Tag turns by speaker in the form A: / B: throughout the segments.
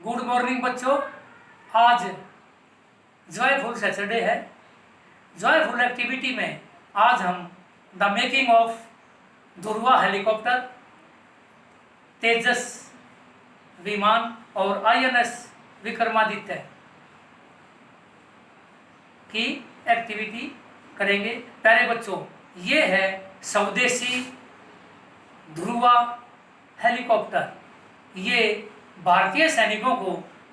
A: Good morning बच्चों। आज joyful Saturday है। जॉयफुल एक्टिविटी में आज हम the making of Dhruva helicopter, Tejas विमान और INS विक्रमादित्य की एक्टिविटी करेंगे। प्यारे बच्चों, ये है स्वदेशी धुरवा हेलीकॉप्टर। ये भारतीय सैनिकों को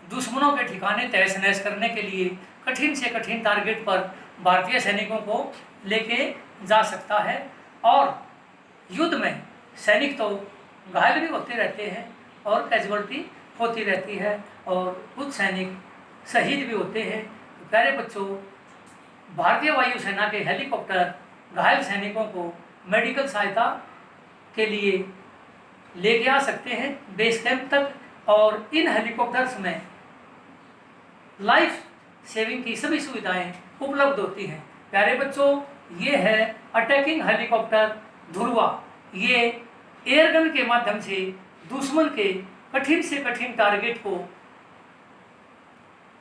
A: दुश्मनों के ठिकाने तहस नहस करने के लिए कठिन से कठिन टारगेट पर भारतीय सैनिकों को लेके जा सकता है। और युद्ध में सैनिक तो घायल भी होते रहते हैं और कैजुअल्टी होती रहती है और कुछ सैनिक शहीद भी होते हैं। तो प्यारे बच्चों, भारतीय वायुसेना के हेलीकॉप्टर घायल सैनिकों को मेडिकल सहायता के लिए लेके आ सकते हैं बेस कैंप तक। और इन हेलीकॉप्टर्स में लाइफ सेविंग की सभी सुविधाएं उपलब्ध होती हैं। प्यारे बच्चों, ये है अटैकिंग हेलीकॉप्टर धुरवा। ये एयरगन के माध्यम से दुश्मन के कठिन से कठिन टारगेट को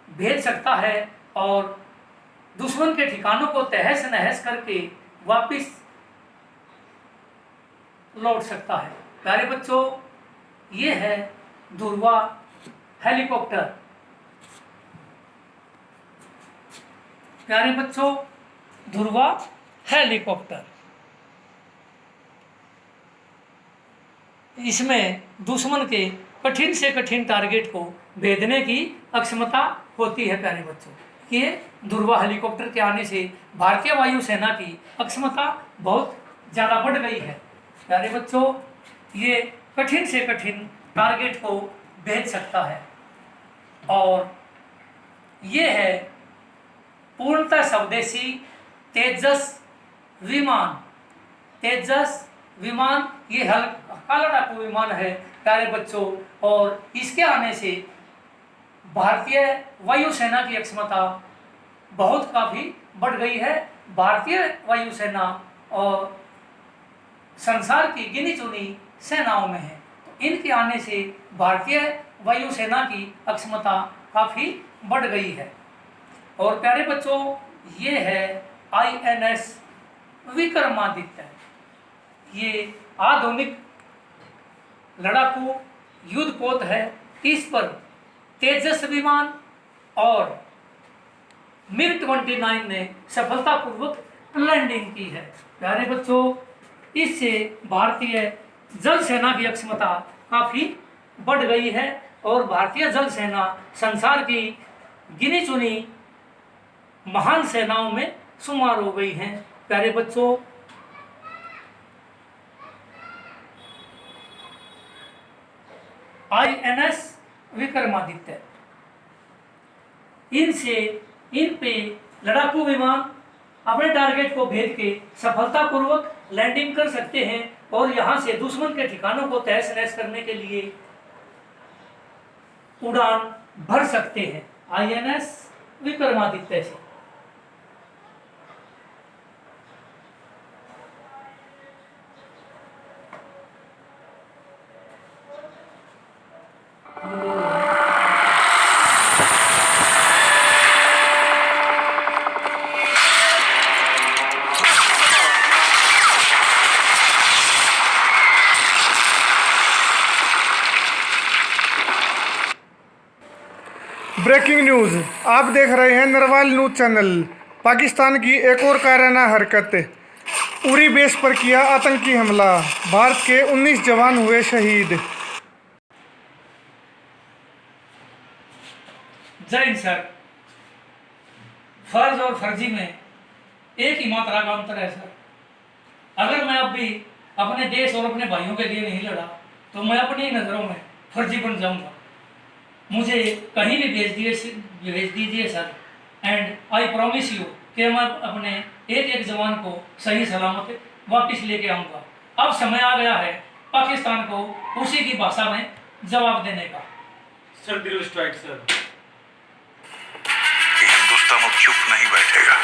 A: भेज सकता है और दुश्मन के ठिकानों को तहस नहस करके वापस लौट सकता है। प्यारे बच्चों, ये है धुरवा हेलीकॉप्टर। प्यारे बच्चों, धुरवा हेलीकॉप्टर, इसमें दुश्मन के कठिन से कठिन टारगेट को भेदने की अक्षमता होती है। प्यारे बच्चों, ये धुरवा हेलीकॉप्टर के आने से भारतीय वायुसेना की अक्षमता बहुत ज़्यादा बढ़ गई है। प्यारे बच्चों, ये कठिन से कठिन टारगेट को भेज सकता है और ये है पूर्णतः स्वदेशी तेजस विमान। तेजस विमान ये हल्का लड़ाकू विमान है प्यारे बच्चों, और इसके आने से भारतीय वायुसेना की अक्षमता बहुत काफ़ी बढ़ गई है। भारतीय वायुसेना और संसार की गिनी चुनी सेनाओं में है। तो इनके आने से भारतीय वायुसेना की अक्षमता काफ़ी बढ़ गई है। और प्यारे बच्चों, ये है INS विक्रमादित्य। ये आधुनिक लड़ाकू युद्धपोत है। इस पर तेजस विमान और MiG-29 ने सफलतापूर्वक लैंडिंग की है। प्यारे बच्चों, इससे भारतीय जल सेना की अक्षमता काफ़ी बढ़ गई है और भारतीय जल सेना संसार की गिनी चुनी महान सेनाओं में शुमार हो गई हैं। प्यारे बच्चों, INS विक्रमादित्य, इन पे लड़ाकू विमान अपने टारगेट को भेद के सफलतापूर्वक लैंडिंग कर सकते हैं और यहां से दुश्मन के ठिकानों को तहस नहस करने के लिए उड़ान भर सकते हैं INS विक्रमादित्य से।
B: ब्रेकिंग न्यूज़, आप देख रहे हैं नरवाल न्यूज़ चैनल। पाकिस्तान की एक और कायराना हरकत, उरी बेस पर किया आतंकी हमला, भारत के 19 जवान हुए शहीद।
A: जय हिंद सर। फर्ज और फर्जी में एक ही मात्रा का अंतर है सर। अगर मैं अब भी अपने देश और अपने भाइयों के लिए नहीं लड़ा तो मैं अपनी नज़रों में फर्जी बन जाऊंगा। मुझे कहीं भी भेज दीजिए sir, and I promise you कि मैं अपने एक एक जवान को सही सलामत वापस लेके आऊँगा। अब समय आ गया है पाकिस्तान को उसी की भाषा में जवाब देने का।
C: Sir drill strike sir.
D: Hindustan अब चुप नहीं बैठेगा।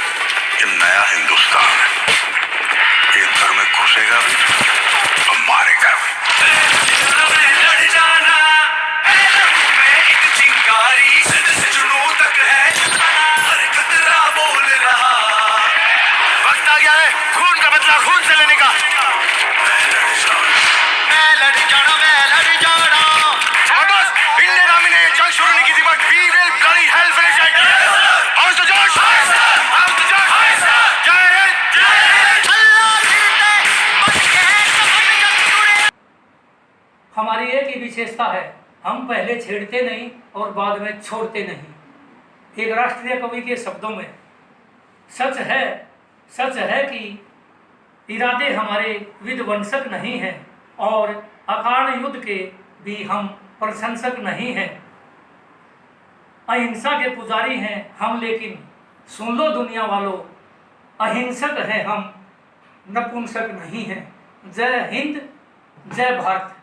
D: ये नया हिंदुस्तान है, ये घर में घुसेगा भी और मारेगा भी।
A: विशेषता है, हम पहले छेड़ते नहीं और बाद में छोड़ते नहीं। एक राष्ट्रीय कवि के शब्दों में सच है कि इरादे हमारे विध्वंसक नहीं हैं और अकारण युद्ध के भी हम प्रशंसक नहीं हैं। अहिंसा के पुजारी हैं हम, लेकिन सुन लो दुनिया वालों, अहिंसक हैं हम, नपुंसक नहीं हैं। जय हिंद, जय भारत।